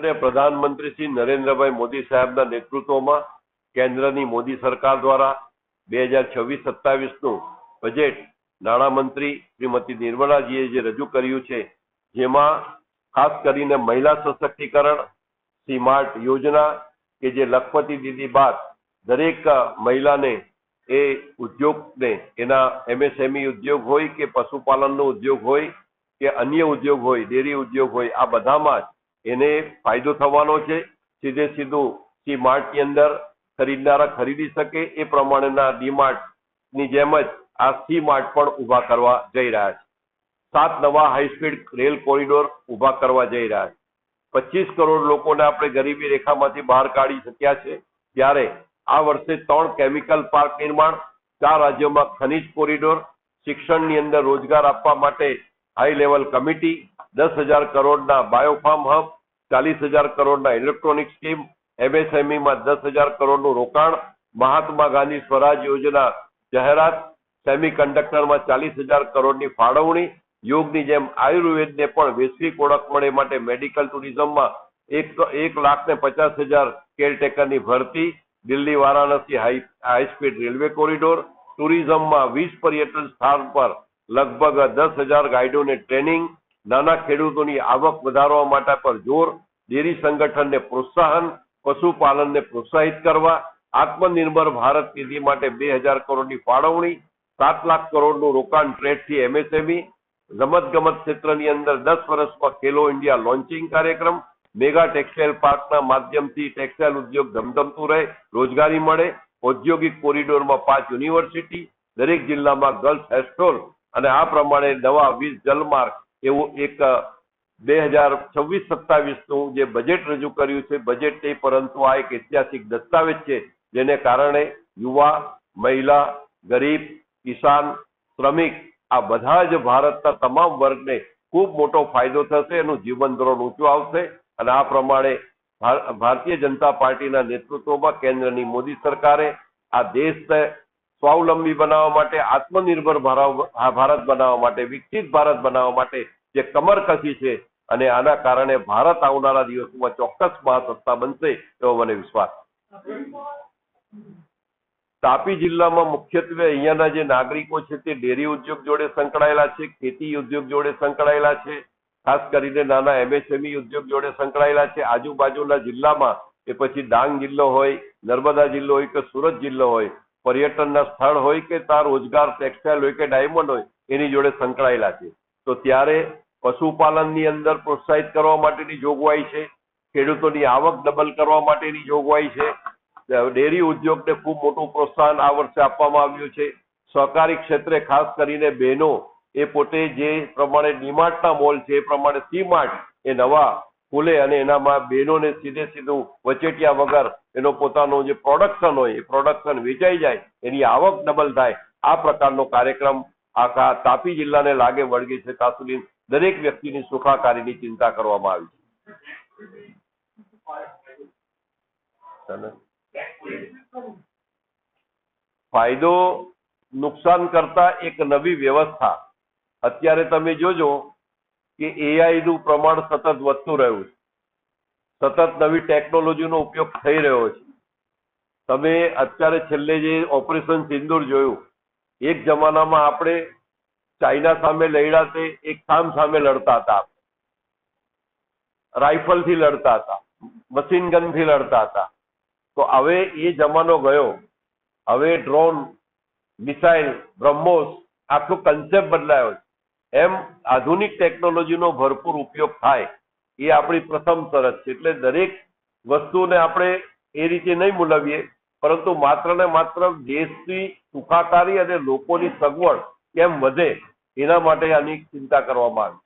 માનનીય પ્રધાનમંત્રી શ્રી નરેન્દ્રભાઈ મોદી સાહેબના નેતૃત્વમાં કેન્દ્રની મોદી સરકાર દ્વારા 2026-27નું બજેટ નાણામંત્રી શ્રીમતી નિર્મલાજીએ જે રજૂ કર્યું છે, જેમાં ખાસ કરીને મહિલા સશક્તિકરણ સ્માર્ટ યોજના કે જે લખપતિ દીદી બાદ દરેક મહિલાને એ ઉદ્યોગને એના MSME ઉદ્યોગ હોય કે પશુપાલનનો ઉદ્યોગ હોય કે અન્ય ઉદ્યોગ હોય, ડેરી ઉદ્યોગ હોય, આ બધામાં જ એને ફાયદો થવાનો છે. સીધું સીમાર્ટની અંદર ખરીદનારા ખરીદી શકે એ પ્રમાણેના ડીમાર્ટની જેમ જ આ સીમાર્ટ પણ ઊભા કરવા જઈ રહ્યા છે. 7 નવા હાઈસ્પીડ રેલ કોરિડોર ઊભા કરવા જઈ રહ્યા છે. 25 કરોડ લોકોને આપણે ગરીબી રેખામાંથી બહાર કાઢી શક્યા છે. ત્યારે આ વર્ષે 3 કેમિકલ પાર્ક નિર્માણ, 4 રાજ્યોમાં ખનીજ કોરિડોર, શિક્ષણની અંદર રોજગાર આપવા માટે હાઈ લેવલ કમિટી, 10,000 કરોડના બાયોફાર્મ હબ, 40,000 કરોડના ઇલેક્ટ્રોનિક સ્કીમ, MSMEમાં 10,000 કરોડનું રોકાણ, મહાત્મા ગાંધી સ્વરાજ યોજના જાહેરાત, સેમિકન્ડક્ટરમાં 40,000 કરોડની ફાળવણી, યોગની જેમ આયુર્વેદને પણ વૈશ્વિક ઓળખ મળે માટે મેડિકલ ટુરિઝમમાં 1,50,000 કેરટેકરની ભરતી, Delhi Varanasi high speed railway corridor, ટુરિઝમમાં 20 પર્યટન સ્થળ પર લગભગ 10,000 ગાઈડોને ટ્રેનિંગ, નાના ખેડૂતોની આવક વધારવા માટે પર જોર, ડેરી સંગઠનને પ્રોત્સાહન, પશુપાલનને પ્રોત્સાહિત કરવા, આત્મનિર્ભર ભારત નિધિ માટે 2,000 કરોડની ફાળવણી, 7 લાખ કરોડનું રોકાણ ટ્રેડથી MSME, રમતગમત ક્ષેત્રની અંદર 10 વર્ષમાં ખેલો ઇન્ડિયા લોન્ચિંગ કાર્યક્રમ, મેગા ટેક્સટાઇલ પાર્કના માધ્યમથી ટેક્સટાઇલ ઉદ્યોગ ધમધમતું રહે, રોજગારી મળે, ઔદ્યોગિક કોરિડોરમાં 5 યુનિવર્સિટી, દરેક જિલ્લામાં ગર્લ્સ હોસ્ટેલ અને આ પ્રમાણે નવા 20 જલમાર્ગ એવું એક 2026-27નું જે બજેટ રજૂ કર્યું છે. બજેટ નહીં પરંતુ આ એક ઐતિહાસિક દસ્તાવેજ છે, જેને કારણે યુવા, મહિલા, ગરીબ, કિસાન, શ્રમિક આ બધા જ ભારતના તમામ વર્ગને ખૂબ મોટો ફાયદો થશે. એનું જીવન ધોરણ ઊંચું આવશે અને આ પ્રમાણે ભારતીય જનતા પાર્ટીના નેતૃત્વમાં કેન્દ્રની મોદી સરકારે આ દેશને સ્વાવલંબી બનાવવા માટે, આત્મનિર્ભર ભારત બનાવવા માટે, વિકસિત ભારત બનાવવા માટે જે કમર કસી છે અને આના કારણે ભારત આવનારા દિવસોમાં ચોક્કસ મહાસત્તા બનશે એવો મને વિશ્વાસ. તાપી જિલ્લામાં મુખ્યત્વે અહીંયાના જે નાગરિકો છે તે ડેરી ઉદ્યોગ જોડે સંકળાયેલા છે, ખેતી ઉદ્યોગ જોડે સંકળાયેલા છે, ખાસ કરીને નાના MSME ઉદ્યોગ જોડે સંકળાયેલા છે. આજુબાજુના જિલ્લામાં કે પછી ડાંગ જિલ્લો હોય, નર્મદા જિલ્લો હોય કે સુરત જિલ્લો હોય, પર્યટનના સ્થળ હોય કે ત્યાં રોજગાર ટેક્સટાઇલ હોય કે ડાયમંડ હોય એની જોડે સંકળાયેલા છે. તો ત્યારે પશુપાલનની અંદર પ્રોત્સાહિત કરવા માટેની જોગવાઈ છે, ખેડૂતોની આવક ડબલ કરવા માટેની જોગવાઈ છે, ડેરી ઉદ્યોગને ખૂબ મોટું પ્રોત્સાહન આ વર્ષે આપવામાં આવ્યું છે. સહકારી ક્ષેત્રે ખાસ કરીને બહેનો એ પોતે જે પ્રમાણે ડીમાર્ટના મોલ છે એ પ્રમાણે સીમાર્ટ એ નવા ખુલે અને એનામાં બહેનોને સીધું વચેટિયા વગર એનો પોતાનો જે પ્રોડક્શન હોય એ પ્રોડક્શન વેચાઈ જાય, એની આવક ડબલ થાય. આ પ્રકારનો કાર્યક્રમ આખા તાપી જિલ્લાને લાગે વળગે છે. ત્યાં સુધી દરેક વ્યક્તિની સુખાકારીની ચિંતા કરવામાં આવી છે. ફાયદો નુકસાન કરતા એક નવી વ્યવસ્થા. અત્યારે તમે જોજો કે AI નું પ્રમાણ સતત વધતું રહ્યું છે, સતત નવી ટેકનોલોજીનો ઉપયોગ થઈ રહ્યો છે. તમે અત્યારે છેલ્લે જે ઓપરેશન સિંદૂર જોયું, એક જમાનામાં આપણે ચાઇના સામે લડ્યા તે એક સામે લડતા હતા, રાઇફલથી લડતા હતા, મશીન ગનથી લડતા હતા. તો હવે એ જમાનો ગયો. હવે ડ્રોન, મિસાઇલ, બ્રહ્મોસ આખો કન્સેપ્ટ બદલાયો છે. એમ આધુનિક ટેકનોલોજીનો ભરપૂર ઉપયોગ થાય એ આપણી પ્રથમ શરત છે. એટલે દરેક વસ્તુને આપણે એ રીતે નહીં મૂલવીએ, પરંતુ માત્ર ને માત્ર દેશની સુખાકારી અને લોકોની સગવડ કેમ વધે એના માટે આની ચિંતા કરવામાં આવી.